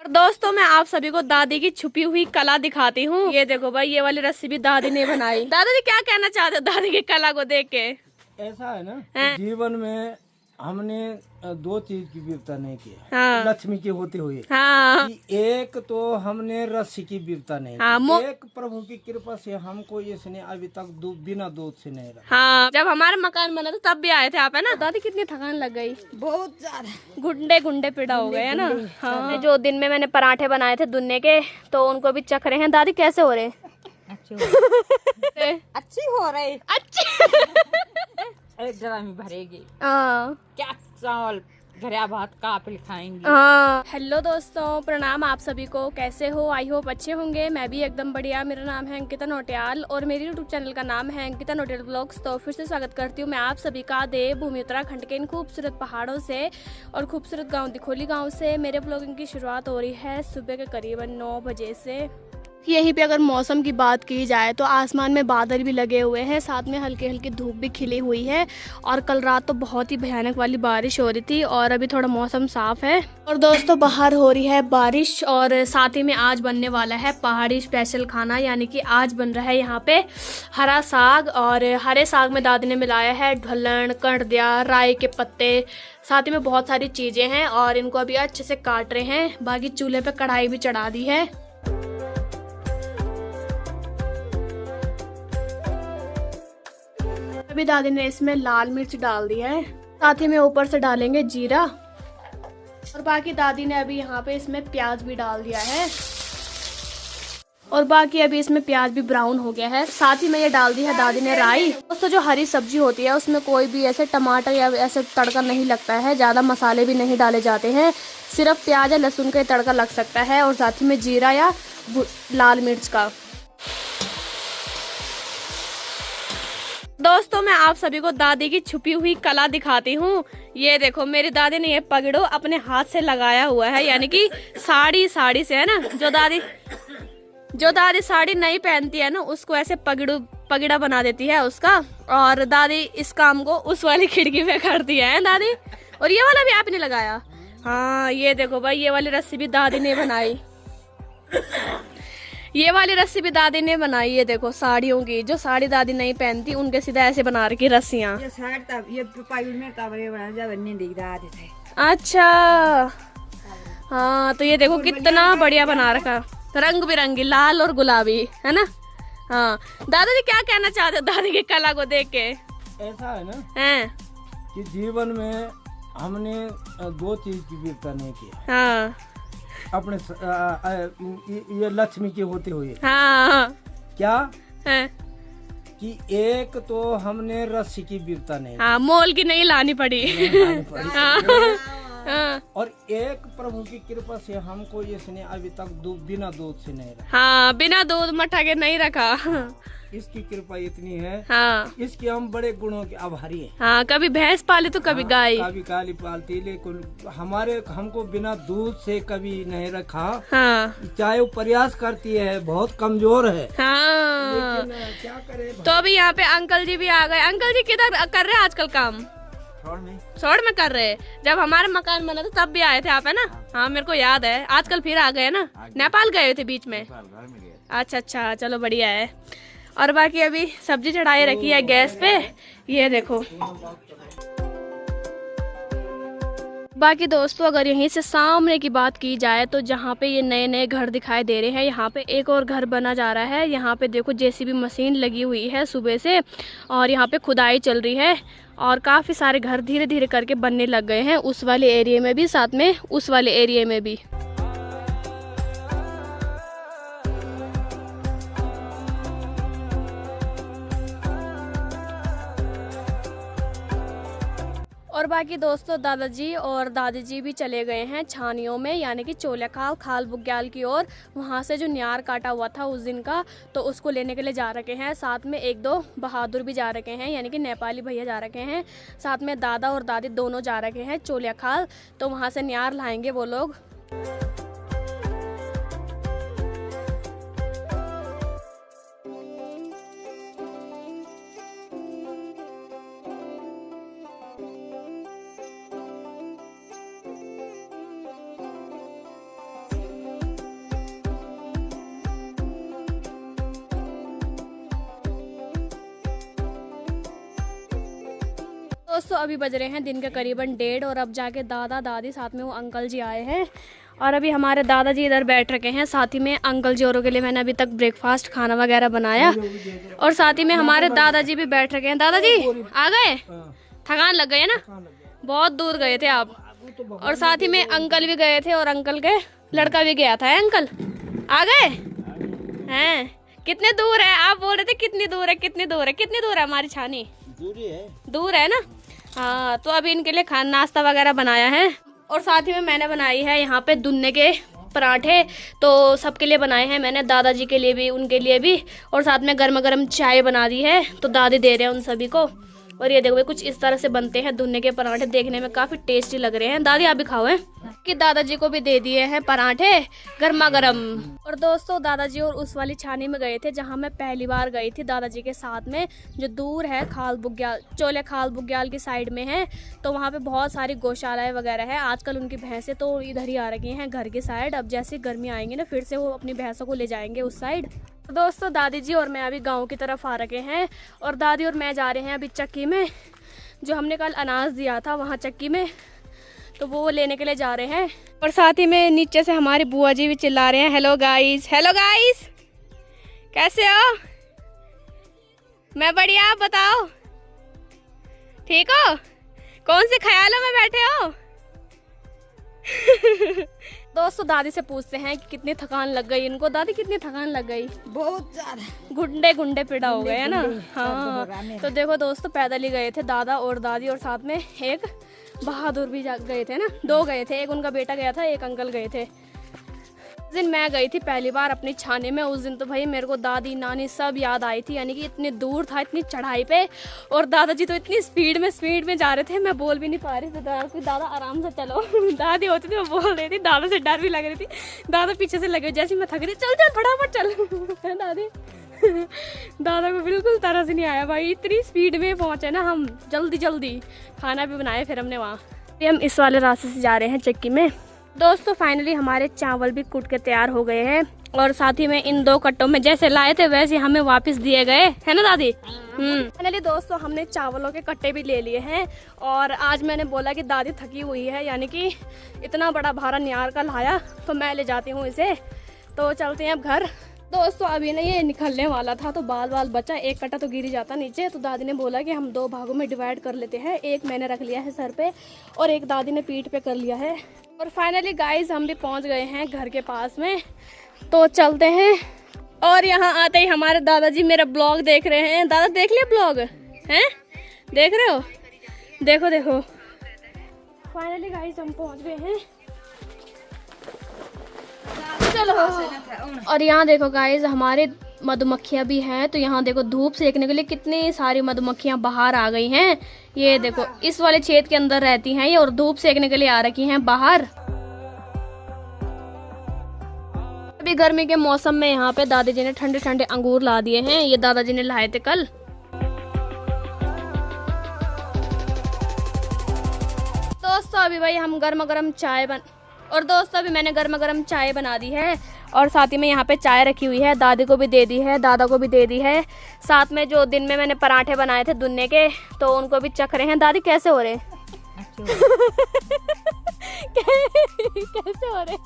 दोस्तों मैं आप सभी को दादी की छुपी हुई कला दिखाती हूँ। ये देखो भाई, ये वाली रस्सी भी दादी ने बनाई। दादाजी क्या कहना चाहते हो दादी की कला को देख के? ऐसा है ना कि जीवन में हमने दो चीज की विविधता नहीं की। हाँ। लक्ष्मी के होते हुए हाँ। कि एक तो हमने रस्सी की विविधता नहीं हाँ, की। एक प्रभु की कृपा से हमको इसने अभी तक बिना दूध से नहीं रखा। हाँ, जब हमारा मकान बना था तब भी आए थे आप, है ना? दादी कितनी थकान लग गई, बहुत ज्यादा गुंडे गुंडे पिड़ा हो गए, है ना? हाँ। जो दिन में मैंने पराठे बनाए थे दुन्ने के, तो उनको भी चख रहे हैं। दादी कैसे हो रहे? अच्छी हो रही। अच्छी। एक जगह में भरेगी हाँ। क्या चावल घरिया भात काप खाएंगी। हाँ। हेलो दोस्तों, प्रणाम आप सभी को। कैसे हो? आई होप अच्छे होंगे। मैं भी एकदम बढ़िया। मेरा नाम है अंकिता नोटियाल और मेरी यूट्यूब चैनल का नाम है अंकिता नोटियाल ब्लॉग्स। तो फिर से स्वागत करती हूँ मैं आप सभी का देवभूमि उत्तराखंड के इन खूबसूरत पहाड़ों से और खूबसूरत गाँव दिखोली गाँव से। मेरे ब्लॉगिंग की शुरुआत हो रही है सुबह के करीबन 9 बजे से। यहीं पे अगर मौसम की बात की जाए तो आसमान में बादल भी लगे हुए हैं, साथ में हल्की हल्की धूप भी खिली हुई है। और कल रात तो बहुत ही भयानक वाली बारिश हो रही थी और अभी थोड़ा मौसम साफ है। और दोस्तों बाहर हो रही है बारिश और साथ ही में आज बनने वाला है पहाड़ी स्पेशल खाना, यानी कि आज बन रहा है यहाँ पे हरा साग। और हरे साग में दादी ने मिलाया है ढलन, कंडदिया, राई के पत्ते, साथ ही में बहुत सारी चीज़ें हैं और इनको अभी अच्छे से काट रहे हैं। बाकी चूल्हे पे कढ़ाई भी चढ़ा दी है। अभी दादी ने इसमें लाल मिर्च डाल दी है, साथ ही में ऊपर से डालेंगे जीरा। और बाकी दादी ने अभी यहाँ पे इसमें प्याज भी डाल दिया है और बाकी अभी इसमें प्याज भी ब्राउन हो गया है। साथ ही में ये डाल दी है दादी ने राई। दोस्तों जो हरी सब्जी होती है उसमें कोई भी ऐसे टमाटर या ऐसे तड़का नहीं लगता है, ज़्यादा मसाले भी नहीं डाले जाते हैं, सिर्फ प्याज या लहसुन का तड़का लग सकता है और साथ ही में जीरा या लाल मिर्च का। दोस्तों मैं आप सभी को दादी की छुपी हुई कला दिखाती हूँ। ये देखो मेरी दादी ने ये पगड़ो अपने हाथ से लगाया हुआ है, यानी कि साड़ी से, है ना? जो दादी साड़ी नहीं पहनती है ना उसको ऐसे पगड़ा बना देती है उसका। और दादी इस काम को उस वाली खिड़की पे करती है दादी। और ये वाला भी आपने लगाया? हाँ, ये देखो भाई, ये वाली रस्सी भी दादी ने बनाई। ये वाली रस्सी भी दादी ने बनाई है। देखो साड़ियों की, जो साड़ी दादी नहीं पहनती उनके सीधा ऐसे बना रखी रस्सियाँ। अच्छा हाँ, तो ये देखो कितना बढ़िया बना रखा, रंग बिरंगी लाल और गुलाबी, है ना? हाँ। दादाजी क्या कहना चाहते हो दादी की कला को देख के? ऐसा है ना हैं? कि जीवन में हमने दो चीज की विविधता नहीं की। हाँ। अपने ये लक्ष्मी के होते हुए। हाँ। क्या है? कि एक तो हमने रस्सी की विविधता नहीं हाँ, मोल की नहीं लानी पड़ी। की। हाँ। और एक प्रभु की कृपा से हमको इसने अभी तक बिना दूध से नहीं रखा। हाँ, बिना दूध मठा के नहीं रखा। इसकी कृपा इतनी है। हाँ। इसके हम बड़े गुणों के आभारी हैं। हाँ, कभी भैंस पाली तो कभी गाय, कभी काली पालती, लेकिन हमको बिना दूध से कभी नहीं रखा। हाँ। चाहे वो प्रयास करती है, बहुत कमजोर है। हाँ। लेकिन क्या करे। तो अभी यहाँ पे अंकल जी भी आ गए। अंकल जी किधर कर रहे हैं आजकल काम? शॉर्ट में कर रहे हैं। जब हमारा मकान बना था तब भी आए थे आप, है ना? हाँ, मेरे को याद है। आजकल फिर आ गए ना? नेपाल गए थे बीच में? अच्छा, चलो बढ़िया है। और बाकी अभी सब्जी चढ़ाई रखी है गैस पे, ये देखो। बाकी दोस्तों अगर यहीं से सामने की बात की जाए तो जहाँ पे ये नए नए घर दिखाई दे रहे हैं, यहाँ पे एक और घर बना जा रहा है। यहाँ पे देखो जेसीबी मशीन लगी हुई है सुबह से और यहाँ पे खुदाई चल रही है और काफ़ी सारे घर धीरे धीरे करके बनने लग गए हैं, उस वाले एरिया में भी, साथ में उस वाले एरिया में भी। और बाकी दोस्तों दादाजी और दादी जी भी चले गए हैं छानियों में, यानी कि चोलेखाल खाल बुग्याल की ओर। वहाँ से जो न्यार काटा हुआ था उस दिन का, तो उसको लेने के लिए जा रखे हैं। साथ में एक दो बहादुर भी जा रखे हैं, यानी कि नेपाली भैया जा रखे हैं। साथ में दादा और दादी दोनों जा रखे हैं चोलेखाल, तो वहाँ से न्यार लाएंगे वो लोग। दोस्तों अभी बज रहे हैं दिन के करीबन 1:30 और अब जाके दादा दादी साथ में वो अंकल जी आए हैं और अभी हमारे दादाजी इधर बैठ रखे हैं। साथ ही में अंकल जी औरों के लिए मैंने अभी तक ब्रेकफास्ट खाना वगैरह बनाया और साथ ही में हमारे दादाजी भी बैठ रखे हैं। दादाजी आ गए? थकान लग गई है ना, बहुत दूर गए थे आप। और साथ ही में अंकल भी गए थे और अंकल के लड़का भी गया था। अंकल आ गए हैं? कितने दूर है? आप बोल रहे थे कितनी दूर है, कितनी दूर है, कितनी दूर है हमारी छानी? दूर है ना। हाँ तो अभी इनके लिए खाना नाश्ता वगैरह बनाया है और साथ ही में मैंने बनाई है यहाँ पे दुन्ने के पराठे। तो सबके लिए बनाए हैं मैंने, दादाजी के लिए भी, उनके लिए भी, और साथ में गर्मा गर्म चाय बना दी है तो दादी दे रहे हैं उन सभी को। और ये देखो भाई कुछ इस तरह से बनते हैं दुन्ने के पराठे, देखने में काफी टेस्टी लग रहे हैं। दादी आप भी खाओ हैं कि दादाजी को भी दे दिए हैं पराठे गर्मा गर्म। और दोस्तों दादाजी और उस वाली छानी में गए थे जहां मैं पहली बार गई थी दादाजी के साथ में, जो दूर है खाल बुग्याल, चोले खाल बुग्याल की साइड में है। तो वहाँ पे बहुत सारी गौशालाएं वगैरह है। आजकल उनकी भैंसें तो इधर ही आ रही हैं घर की साइड। अब जैसे गर्मी आएंगी ना फिर से वो अपनी भैंसों को ले जाएंगे उस साइड। दोस्तों दादी जी और मैं अभी गांव की तरफ आ रखे हैं और दादी और मैं जा रहे हैं अभी चक्की में, जो हमने कल अनाज दिया था वहाँ चक्की में, तो वो लेने के लिए जा रहे हैं। और साथ ही में नीचे से हमारी बुआ जी भी चिल्ला रहे हैं, हेलो गाइस, हेलो गाइस, कैसे हो? मैं बढ़िया, आप बताओ ठीक हो? कौन से ख्यालों में बैठे हो? दोस्तों दादी से पूछते हैं कि कितनी थकान लग गई इनको। दादी कितनी थकान लग गई? बहुत ज्यादा, गुंडे गुंडे पिड़ा हो गए है ना। हाँ तो देखो दोस्तों पैदल ही गए थे दादा और दादी, और साथ में एक बहादुर भी गए थे ना, 2 गए थे, एक उनका बेटा गया था, एक अंकल गए थे। उस दिन मैं गई थी पहली बार अपनी छाने में। उस दिन तो भाई मेरे को दादी नानी सब याद आई थी, यानी कि इतनी दूर था, इतनी चढ़ाई पे, और दादाजी तो इतनी स्पीड में जा रहे थे, मैं बोल भी नहीं पा रही थी। दादा आराम से चलो। दादी होती थी वो बोल रही थी, दादा से डर भी लग रही थी। दादा पीछे से लगे जैसे मैं थक रही, चल चल फटाफट चल। दादी दादा को बिल्कुल तरस नहीं आया भाई, इतनी स्पीड में पहुंचे ना हम, जल्दी जल्दी खाना भी बनाए फिर हमने वहाँ। हम इस वाले रास्ते से जा रहे हैं चक्की में। दोस्तों फाइनली हमारे चावल भी कूट के तैयार हो गए हैं और साथ ही में इन 2 कट्टों में जैसे लाए थे वैसे हमें वापस दिए गए, है ना दादी? फाइनली दोस्तों हमने चावलों के कट्टे भी ले लिए हैं और आज मैंने बोला कि दादी थकी हुई है, यानी कि इतना बड़ा भारा नियार का लाया तो मैं ले जाती हूँ इसे। तो चलते हैं अब घर। दोस्तों अभी ना ये निकलने वाला था तो बाल बचा, एक कट्टा तो गिर ही जाता नीचे। तो दादी ने बोला कि हम 2 भागों में डिवाइड कर लेते हैं, एक मैंने रख लिया है सर पे और एक दादी ने पीठ पे कर लिया है। और फाइनली गाइस हम भी पहुंच गए हैं घर के पास में, तो चलते हैं। और यहाँ आते ही हमारे दादाजी मेरा ब्लॉग देख रहे हैं। दादा देख लिया ब्लॉग? हैं देख रहे हो? देखो देखो फाइनली गाइस हम पहुंच गए हैं, चलो। और यहाँ देखो गाइस हमारे मधुमक्खियाँ भी हैं, तो यहाँ देखो धूप सेकने के लिए कितनी सारी मधुमक्खियाँ बाहर आ गई हैं। ये देखो इस वाले छेद के अंदर रहती हैं ये और धूप सेकने के लिए आ रखी हैं बाहर। अभी गर्मी के मौसम में यहाँ पे दादी जी ने ठंडे ठंडे अंगूर ला दिए हैं, ये दादाजी ने लाए थे कल। दोस्तों अभी भाई हम गर्मा गर्म चाय अभी मैंने गर्मा गर्म चाय बना दी है और साथ ही में यहाँ पे चाय रखी हुई है, दादी को भी दे दी है, दादा को भी दे दी है। साथ में जो दिन में मैंने पराठे बनाए थे दुन्ने के, तो उनको भी चख रहे हैं। दादी कैसे हो रहे? कैसे हो रहे?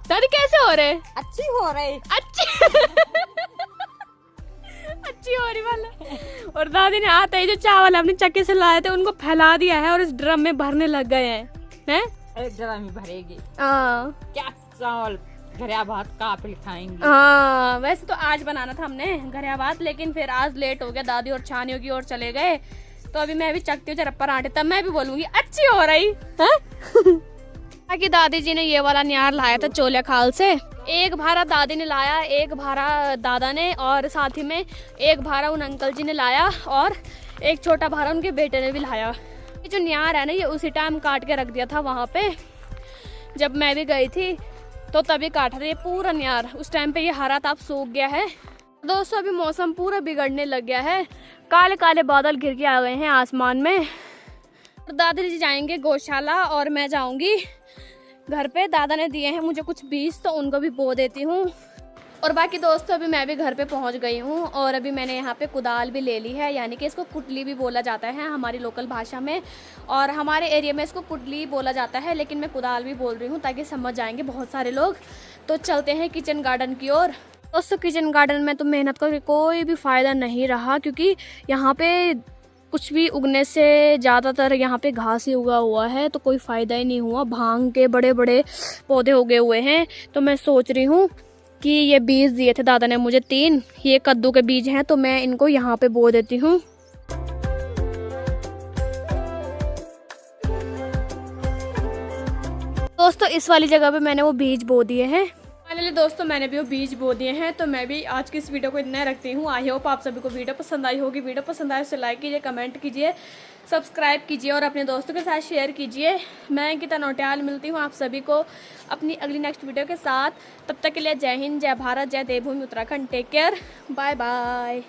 दादी कैसे हो रहे? अच्छी हो रही, अच्छी हो रही वाला। और दादी ने आते ही जो चावल अपने चक्के से लाए थे उनको फैला दिया है और इस ड्रम में भरने लग गए हैं। एक ड्रम में भरेगी। क्या चावल घरिया भात का पे खाएंगे। हाँ वैसे तो आज बनाना था हमने घरिया भात, लेकिन फिर आज लेट हो गया, दादी और छानियों की ओर चले गए। तो अभी मैं भी चखती हूँ जरा पराठे, तब मैं भी बोलूंगी अच्छी हो रही है। ताकि दादी जी ने ये वाला नियार लाया था चोले खाल से, एक भारा दादी ने लाया, एक भारा दादा ने, और साथ ही में एक भारा उन अंकल जी ने लाया और एक छोटा भारा उनके बेटे ने भी लाया। ये जो नियार है ना ये उसी टाइम काट के रख दिया था वहाँ पे, जब मैं भी गई थी तो तभी काटा था ये पूरा नियार। उस टाइम पे ये हरा था, अब सूख गया है। दोस्तों अभी मौसम पूरा बिगड़ने लग गया है, काले काले बादल घिर के आ गए हैं आसमान में। तो दादी जी जाएंगे गौशाला और मैं जाऊंगी घर पे। दादा ने दिए हैं मुझे कुछ बीज, तो उनको भी बो देती हूँ। और बाकी दोस्तों अभी मैं भी घर पे पहुंच गई हूँ और अभी मैंने यहाँ पे कुदाल भी ले ली है, यानी कि इसको कुटली भी बोला जाता है हमारी लोकल भाषा में, और हमारे एरिया में इसको कुटली बोला जाता है, लेकिन मैं कुदाल भी बोल रही हूँ ताकि समझ जाएंगे बहुत सारे लोग। तो चलते हैं किचन गार्डन की ओर। दोस्तों किचन गार्डन में तो मेहनत करके कोई भी फ़ायदा नहीं रहा, क्योंकि यहाँ पे कुछ भी उगने से ज़्यादातर यहाँ पे घास ही उगा हुआ है, तो कोई फ़ायदा ही नहीं हुआ। भांग के बड़े बड़े पौधे उगे हुए हैं, तो मैं सोच रही हूँ कि ये बीज दिए थे दादा ने मुझे 3, ये कद्दू के बीज हैं, तो मैं इनको यहाँ पे बो देती हूँ। दोस्तों इस वाली जगह पे मैंने वो बीज बो दिए हैं। फाइनली दोस्तों मैंने भी वो बीज बो दिए हैं, तो मैं भी आज की इस वीडियो को इतना रखती हूँ। आई होप आप सभी को वीडियो पसंद आई होगी। वीडियो पसंद आए तो लाइक कीजिए, कमेंट कीजिए, सब्सक्राइब कीजिए और अपने दोस्तों के साथ शेयर कीजिए। मैं अंकिता नौटियाल मिलती हूँ आप सभी को अपनी अगली नेक्स्ट वीडियो के साथ। तब तक के लिए जय हिंद, जय भारत, जय Devbhoomi Uttarakhand. Take care, bye bye.